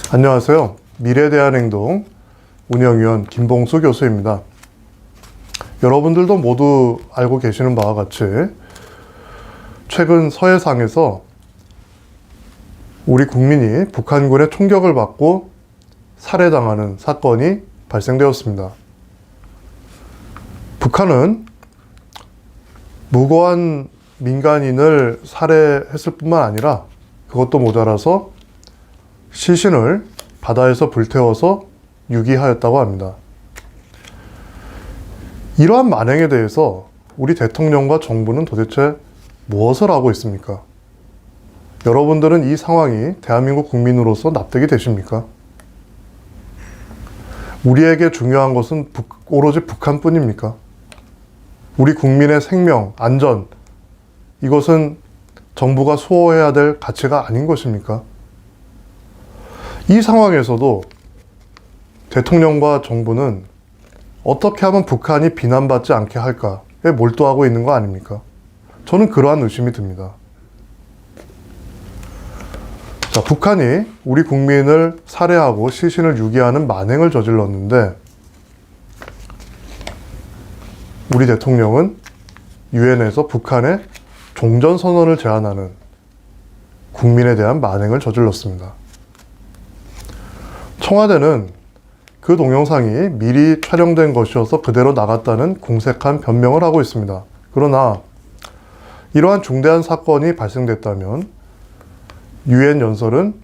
안녕하세요. 미래대한행동 운영위원 김봉수 교수입니다. 여러분들도 모두 알고 계시는 바와 같이 최근 서해상에서 우리 국민이 북한군의 총격을 받고 살해당하는 사건이 발생되었습니다. 북한은 무고한 민간인을 살해했을 뿐만 아니라 그것도 모자라서 시신을 바다에서 불태워서 유기하였다고 합니다. 이러한 만행에 대해서 우리 대통령과 정부는 도대체 무엇을 하고 있습니까? 여러분들은 이 상황이 대한민국 국민으로서 납득이 되십니까? 우리에게 중요한 것은 오로지 북한뿐입니까? 우리 국민의 생명, 안전, 이것은 정부가 수호해야 될 가치가 아닌 것입니까? 이 상황에서도 대통령과 정부는 어떻게 하면 북한이 비난받지 않게 할까에 몰두하고 있는 거 아닙니까? 저는 그러한 의심이 듭니다. 자, 북한이 우리 국민을 살해하고 시신을 유기하는 만행을 저질렀는데 우리 대통령은 유엔에서 북한의 종전선언을 제안하는 국민에 대한 만행을 저질렀습니다. 청와대는 그 동영상이 미리 촬영된 것이어서 그대로 나갔다는 공색한 변명을 하고 있습니다. 그러나 이러한 중대한 사건이 발생됐다면 유엔 연설은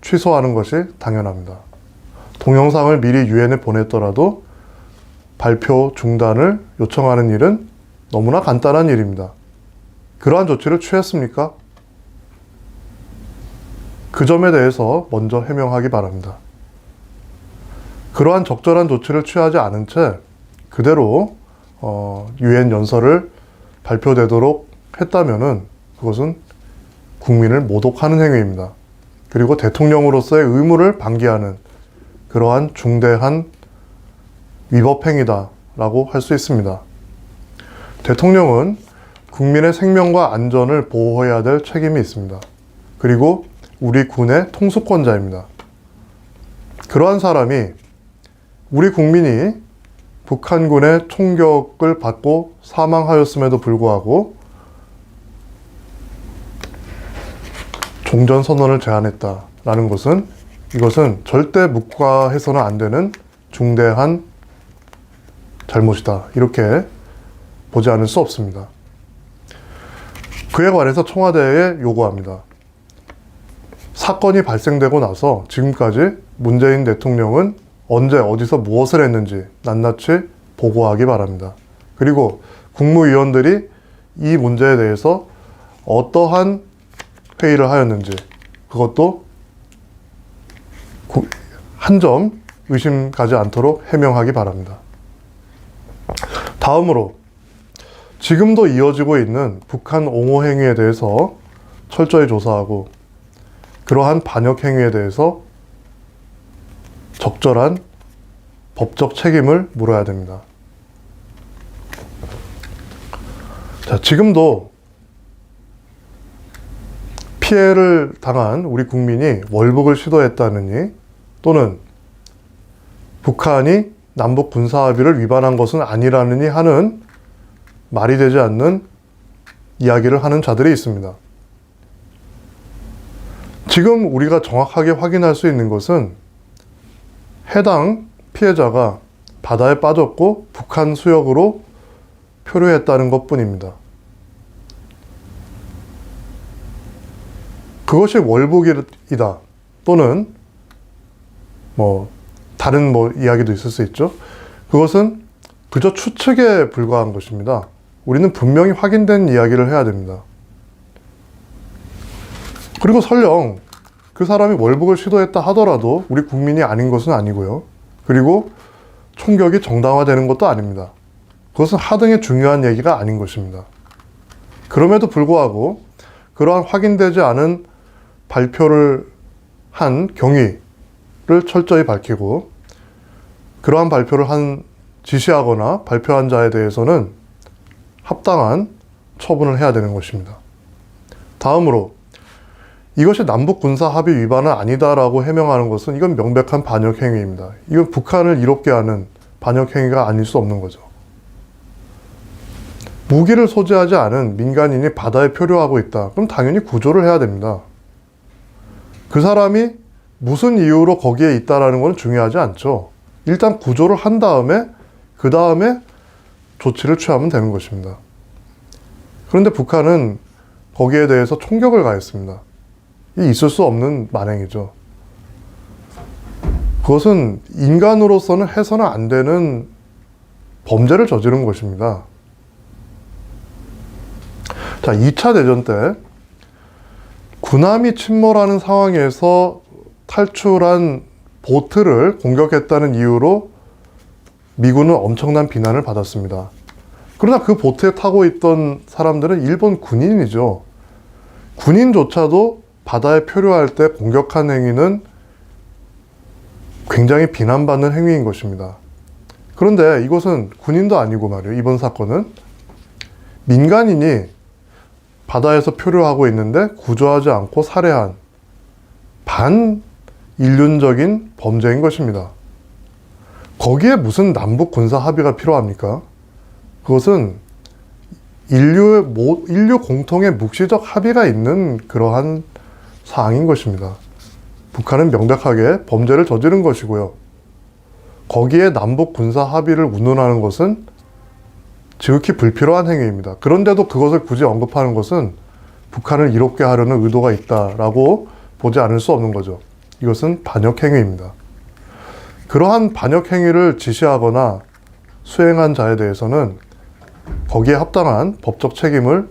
취소하는 것이 당연합니다. 동영상을 미리 유엔에 보냈더라도 발표 중단을 요청하는 일은 너무나 간단한 일입니다. 그러한 조치를 취했습니까? 그 점에 대해서 먼저 해명하기 바랍니다. 그러한 적절한 조치를 취하지 않은 채 그대로 유엔 연설을 발표되도록 했다면은 그것은 국민을 모독하는 행위입니다. 그리고 대통령으로서의 의무를 방기하는 그러한 중대한 위법 행위다라고 할 수 있습니다. 대통령은 국민의 생명과 안전을 보호해야 될 책임이 있습니다. 그리고 우리 군의 통수권자입니다. 그러한 사람이 우리 국민이 북한군의 총격을 받고 사망하였음에도 불구하고 종전선언을 제안했다라는 것은 이것은 절대 묵과해서는 안 되는 중대한 잘못이다. 이렇게 보지 않을 수 없습니다. 그에 관해서 청와대에 요구합니다. 사건이 발생되고 나서 지금까지 문재인 대통령은 언제 어디서 무엇을 했는지 낱낱이 보고하기 바랍니다. 그리고 국무위원들이 이 문제에 대해서 어떠한 회의를 하였는지 그것도 한 점 의심 가지 않도록 해명하기 바랍니다. 다음으로 지금도 이어지고 있는 북한 옹호 행위에 대해서 철저히 조사하고 그러한 반역 행위에 대해서 적절한 법적 책임을 물어야 됩니다. 자, 지금도 피해를 당한 우리 국민이 월북을 시도했다느니 또는 북한이 남북 군사합의를 위반한 것은 아니라느니 하는 말이 되지 않는 이야기를 하는 자들이 있습니다. 지금 우리가 정확하게 확인할 수 있는 것은 해당 피해자가 바다에 빠졌고 북한 수역으로 표류했다는 것뿐입니다. 그것이 월북이다 또는 다른 이야기도 있을 수 있죠. 그것은 그저 추측에 불과한 것입니다. 우리는 분명히 확인된 이야기를 해야 됩니다. 그리고 설령 그 사람이 월북을 시도했다 하더라도 우리 국민이 아닌 것은 아니고요. 그리고 총격이 정당화되는 것도 아닙니다. 그것은 하등의 중요한 얘기가 아닌 것입니다. 그럼에도 불구하고 그러한 확인되지 않은 발표를 한 경위를 철저히 밝히고 그러한 발표를 지시하거나 발표한 자에 대해서는 합당한 처분을 해야 되는 것입니다. 다음으로 이것이 남북 군사 합의 위반은 아니다라고 해명하는 것은 이건 명백한 반역 행위입니다. 이건 북한을 이롭게 하는 반역 행위가 아닐 수 없는 거죠. 무기를 소지하지 않은 민간인이 바다에 표류하고 있다. 그럼 당연히 구조를 해야 됩니다. 그 사람이 무슨 이유로 거기에 있다라는 건 중요하지 않죠. 일단 구조를 한 다음에 그 다음에 조치를 취하면 되는 것입니다. 그런데 북한은 거기에 대해서 총격을 가했습니다. 이 있을 수 없는 만행이죠. 그것은 인간으로서는 해서는 안 되는 범죄를 저지른 것입니다. 자, 2차 대전 때 군함이 침몰하는 상황에서 탈출한 보트를 공격했다는 이유로 미군은 엄청난 비난을 받았습니다. 그러나 그 보트에 타고 있던 사람들은 일본 군인이죠. 군인조차도 바다에 표류할 때 공격한 행위는 굉장히 비난받는 행위인 것입니다. 그런데 이것은 군인도 아니고 말이에요. 이번 사건은 민간인이 바다에서 표류하고 있는데 구조하지 않고 살해한 반인륜적인 범죄인 것입니다. 거기에 무슨 남북 군사 합의가 필요합니까? 그것은 인류 공통의 묵시적 합의가 있는 그러한 사항인 것입니다. 북한은 명백하게 범죄를 저지른 것이고요. 거기에 남북 군사 합의를 운운하는 것은 지극히 불필요한 행위입니다. 그런데도 그것을 굳이 언급하는 것은 북한을 이롭게 하려는 의도가 있다라고 보지 않을 수 없는 거죠. 이것은 반역 행위입니다. 그러한 반역 행위를 지시하거나 수행한 자에 대해서는 거기에 합당한 법적 책임을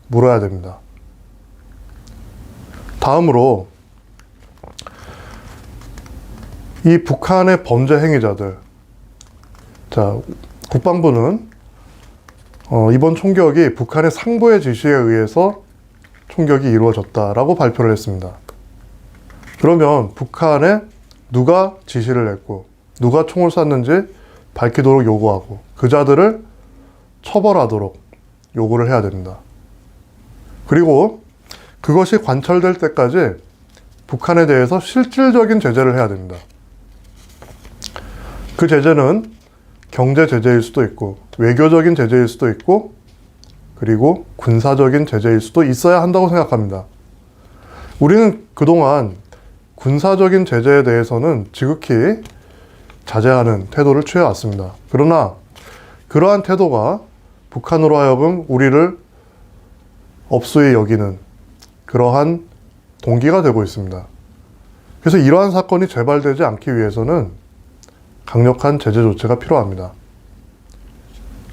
물어야 됩니다. 다음으로 이 북한의 범죄 행위자들, 자, 국방부는 이번 총격이 북한의 상부의 지시에 의해서 총격이 이루어졌다라고 발표를 했습니다. 그러면 북한에 누가 지시를 했고 누가 총을 쐈는지 밝히도록 요구하고 그 자들을 처벌하도록 요구를 해야 됩니다. 그리고 그것이 관철될 때까지 북한에 대해서 실질적인 제재를 해야 됩니다. 그 제재는 경제 제재일 수도 있고 외교적인 제재일 수도 있고 그리고 군사적인 제재일 수도 있어야 한다고 생각합니다. 우리는 그동안 군사적인 제재에 대해서는 지극히 자제하는 태도를 취해왔습니다. 그러나 그러한 태도가 북한으로 하여금 우리를 업소에 여기는 그러한 동기가 되고 있습니다. 그래서 이러한 사건이 재발되지 않기 위해서는 강력한 제재 조치가 필요합니다.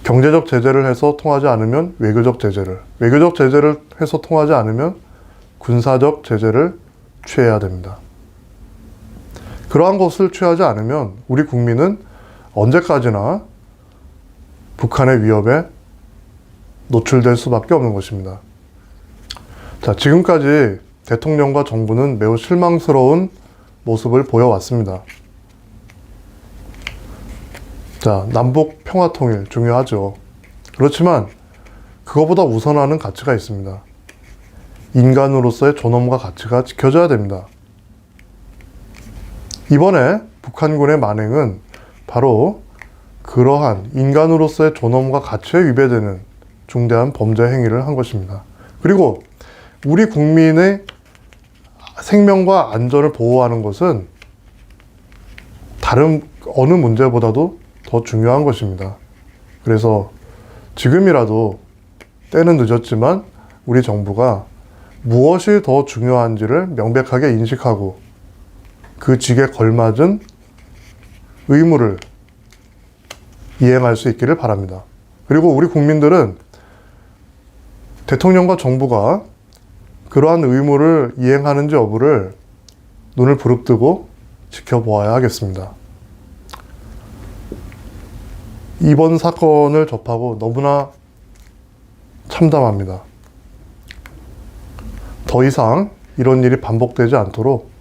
경제적 제재를 해서 통하지 않으면 외교적 제재를, 외교적 제재를 해서 통하지 않으면 군사적 제재를 취해야 됩니다. 그러한 것을 취하지 않으면 우리 국민은 언제까지나 북한의 위협에 노출될 수밖에 없는 것입니다. 자, 지금까지 대통령과 정부는 매우 실망스러운 모습을 보여왔습니다. 자, 남북 평화통일 중요하죠. 그렇지만 그거보다 우선하는 가치가 있습니다. 인간으로서의 존엄과 가치가 지켜져야 됩니다. 이번에 북한군의 만행은 바로 그러한 인간으로서의 존엄과 가치에 위배되는 중대한 범죄 행위를 한 것입니다. 그리고 우리 국민의 생명과 안전을 보호하는 것은 다른 어느 문제보다도 더 중요한 것입니다. 그래서 지금이라도 때는 늦었지만 우리 정부가 무엇이 더 중요한지를 명백하게 인식하고 그 직에 걸맞은 의무를 이행할 수 있기를 바랍니다. 그리고 우리 국민들은 대통령과 정부가 그러한 의무를 이행하는지 여부를 눈을 부릅뜨고 지켜보아야 하겠습니다. 이번 사건을 접하고 너무나 참담합니다. 더 이상 이런 일이 반복되지 않도록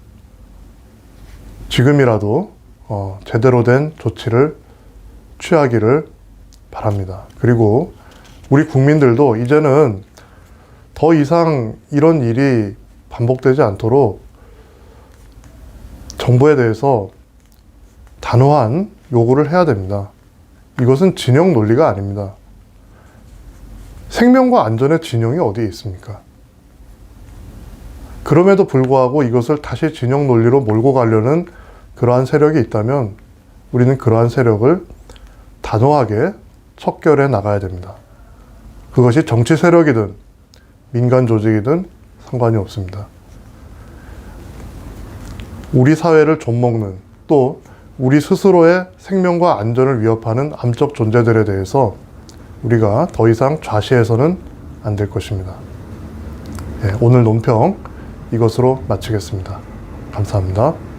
지금이라도 제대로 된 조치를 취하기를 바랍니다. 그리고 우리 국민들도 이제는 더 이상 이런 일이 반복되지 않도록 정부에 대해서 단호한 요구를 해야 됩니다. 이것은 진영 논리가 아닙니다. 생명과 안전의 진영이 어디에 있습니까? 그럼에도 불구하고 이것을 다시 진영 논리로 몰고 가려는 그러한 세력이 있다면 우리는 그러한 세력을 단호하게 척결해 나가야 됩니다. 그것이 정치 세력이든 민간 조직이든 상관이 없습니다. 우리 사회를 좀먹는, 또 우리 스스로의 생명과 안전을 위협하는 암적 존재들에 대해서 우리가 더 이상 좌시해서는 안 될 것입니다. 오늘 논평 이것으로 마치겠습니다. 감사합니다.